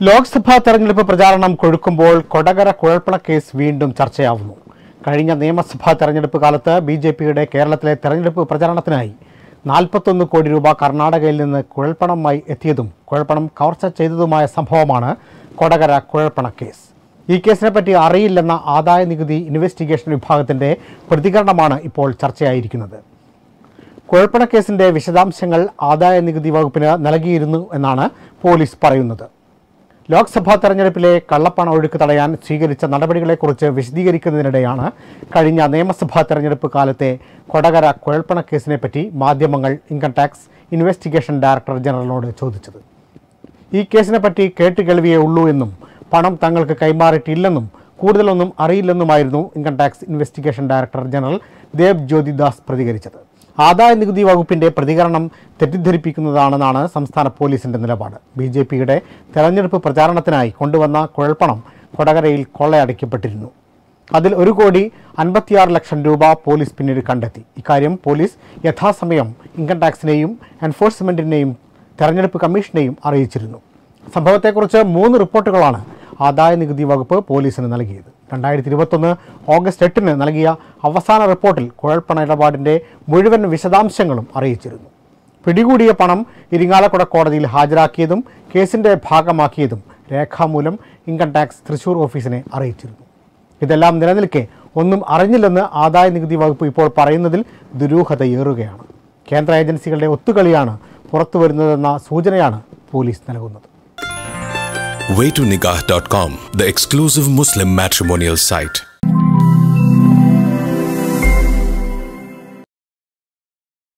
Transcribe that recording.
ലോക്സഭാ തെരഞ്ഞെടുപ്പ് പ്രചാരണം കൊഴുക്കുമ്പോൾ കൊടകര കുഴൽപ്പണ കേസ് വീണ്ടും ചർച്ചയാവുന്നു. കഴിഞ്ഞ നിയമസഭാ തെരഞ്ഞെടുപ്പ് കാലത്ത് ബിജെപിയുടെ കേരളത്തിലെ തെരഞ്ഞെടുപ്പ് പ്രചാരണത്തിനായി 41 കോടി രൂപ കർണാടകയിൽ നിന്ന് കുഴൽപ്പണമായി എത്തിയതും കുഴൽപ്പണം കവർച്ച ചെയ്തതുമായ സംഭവമാണ് കൊടകര കുഴൽപ്പണ കേസ്. ഈ കേസിനെപ്പറ്റി അറിയില്ലെന്ന ആദായ നികുതി ഇൻവെസ്റ്റിഗേഷൻ വിഭാഗത്തിന്റെ പ്രതികരണമാണ് ഇപ്പോൾ ചർച്ചയായിരിക്കുന്നത്. കുഴൽപ്പണ കേസിന്റെ വിശദാംശങ്ങൾ ആദായ നികുതി വകുപ്പിന് നൽകിയിരുന്നു എന്നാണ് പോലീസ് പറയുന്നത്. ലോക്സഭാ തെരഞ്ഞെടുപ്പിലെ കള്ളപ്പണ ഒഴുക്ക് തടയാൻ സ്വീകരിച്ച നടപടികളെക്കുറിച്ച് വിശദീകരിക്കുന്നതിനിടെയാണ് കഴിഞ്ഞ നിയമസഭാ തെരഞ്ഞെടുപ്പ് കാലത്തെ കൊടകര കുഴൽപ്പണ കേസിനെപ്പറ്റി മാധ്യമങ്ങൾ ഇൻകം ടാക്സ് ഇൻവെസ്റ്റിഗേഷൻ ഡയറക്ടർ ജനറലിനോട് ചോദിച്ചത്. ഈ കേസിനെപ്പറ്റി കേട്ടുകേൾവിയേ ഉള്ളൂ എന്നും പണം തങ്ങൾക്ക് കൈമാറിയിട്ടില്ലെന്നും കൂടുതലൊന്നും അറിയില്ലെന്നുമായിരുന്നു income tax investigation director general Deb Jyotidas പ്രതികരിച്ചത്. ആദായ നികുതി വകുപ്പിന്റെ പ്രതികരണം തെറ്റിദ്ധരിപ്പിക്കുന്നതാണെന്നാണ് സംസ്ഥാന പോലീസിന്റെ നിലപാട്. ബിജെപിയുടെ തെരഞ്ഞെടുപ്പ് പ്രചാരണത്തിനായി കൊണ്ടുവന്ന കുഴൽപ്പണം കൊടകരയിൽ കൊള്ളയടിക്കപ്പെട്ടിരുന്നു. അതിൽ 1,56 ലക്ഷം രൂപ പോലീസ് പിന്നീട് കണ്ടെത്തി. ഇക്കാര്യം പോലീസ് യഥാസമയം ഇൻകം ടാക്സിനെയും എൻഫോഴ്സ്മെന്റിനെയും തെരഞ്ഞെടുപ്പ് കമ്മീഷനെയും അറിയിച്ചിരുന്നു. സംഭവത്തെക്കുറിച്ച് 3 റിപ്പോർട്ടുകളാണ് ആദായ നികുതി വകുപ്പ് പോലീസിന് നൽകിയത്. 2021 ഓഗസ്റ്റ് 8 നൽകിയ അവസാന റിപ്പോർട്ടിൽ കുഴൽപ്പണ ഇടപാടിന്റെ മുഴുവൻ വിശദാംശങ്ങളും അറിയിച്ചിരുന്നു. പിടികൂടിയ പണം ഇരിങ്ങാലക്കുട കോടതിയിൽ ഹാജരാക്കിയതും കേസിന്റെ ഭാഗമാക്കിയതും രേഖാമൂലം ഇൻകം ടാക്സ് തൃശൂർ ഓഫീസിനെ അറിയിച്ചിരുന്നു. ഇതെല്ലാം നിലനിൽക്കെ ഒന്നും അറിഞ്ഞില്ലെന്ന് ആദായ നികുതി വകുപ്പ് ഇപ്പോൾ പറയുന്നതിൽ ദുരൂഹതയേറുകയാണ്. കേന്ദ്ര ഏജൻസികളുടെ ഒത്തുകളിയാണ് പുറത്തുവരുന്നതെന്ന സൂചനയാണ് പോലീസ് നൽകുന്നത്. Waytonikah.com, the exclusive Muslim matrimonial site.